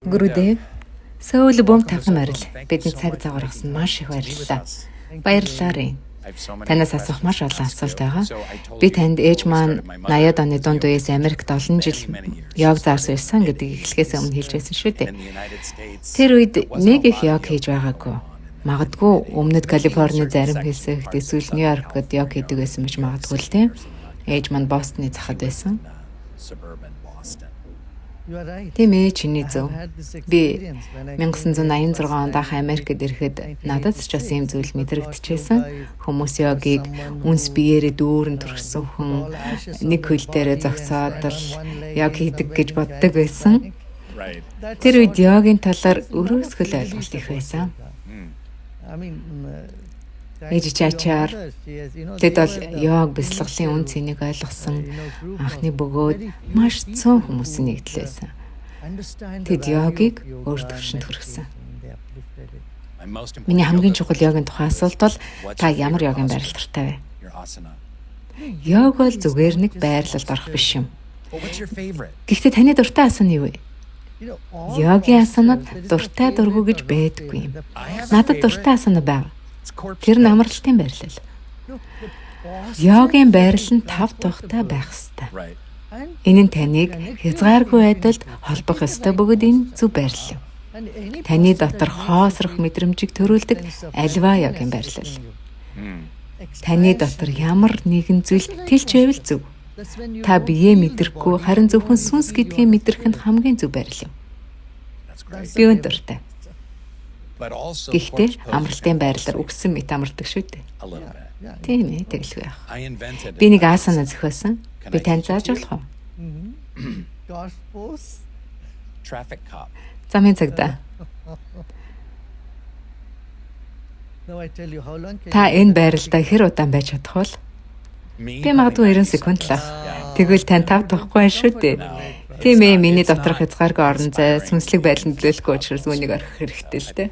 Гүрүдэ Сөүл бөм тавхан морил бидний цаг зав гаргасан маш их баярлалаа. Баярлалаа. Танаас асуух маш олон асуулт байгаа. Би танд ээж маань 80-ад оны дунд үеэс Америкт олон жил йог заасан ирсэн гэдгийг эхлэхээс өмнө хэлж байсан шүү дээ. Тэр үед нэг их йог хийж байгаагүй. Магадгүй өмнөд Калифорни зарим хэсэгт эсвэл Нью-Йоркод йог хийдэг байсан байж магадгүй л тийм. Ээж маань Бостоны захад байсан. Тийм ээ, чиний зөв. Би 1986 онд анх Америкт ирэхэд надад ч бас ийм зүйл мэдрэгдэжсэн. Хүмүүс йогийг үнс биеэрээ дүүрэн төрсөн хүн нэг хөл дээрээ зогсоод л йог хийдэг гэж боддог байсан. Тэр үед йогийн талаар өрөөсгөл ойлголт их байсан. Ээж чачаар тэд бол йог бясалгалын үн цэнийг ойлгосон анхны бөгөөд маш цөөн хүмүүсийн нэгдэл байсан. Тэд йогийг өөр төвшөнд хүргэсэн. Миний хамгийн чухал йогийн тухай асуулт бол та ямар йогийн байрал дуртай вэ? Йог бол зүгээр нэг байрлалд орох биш юм. Гэхдээ таны дуртай асуу нь юу вэ? Йогийн асуунууд дуртай дургүй гэж байдаггүй юм. Надад дуртай асуунууд байна. Тэр нь амралтын байрлал. Йогийн байрлал нь 5 тухтай байх ёстой. Энэ нь таныг хязгааргүй байдалд холбох ёстой бөгөөд энэ зөв байрлал юм. Таны дотор хоосрох мэдрэмжийг төрүүлдэг альва йогийн байрлал. Таны дотор ямар нэгэн зүйл тэлж байвал зөв. Та биеэ мэдрэхгүй харин зөвхөн сүнс гэдгийг мэдрэх нь хамгийн зөв байрлал юм. Би үүнд дуртай. Гэхдээ амралтын байрлалаар үгсэн мэт амардаг шүү дээ. Тийм ээ, тэгэлгүй яах. Би нэг асана зөхиосон. Би тань зааж болох уу? Замын цагдаа. Та энэ байралдаа хэр удаан байж чадах вэ? Би магадгүй 90 секунд л. Тэгвэл тань тав тухгүй шүү дээ. Тийм ээ, миний доторх хязгааргүй орон зай, сүнслэг байдал нөлөөлөхгүй учраас үүнийг орхих хэрэгтэй л дээ.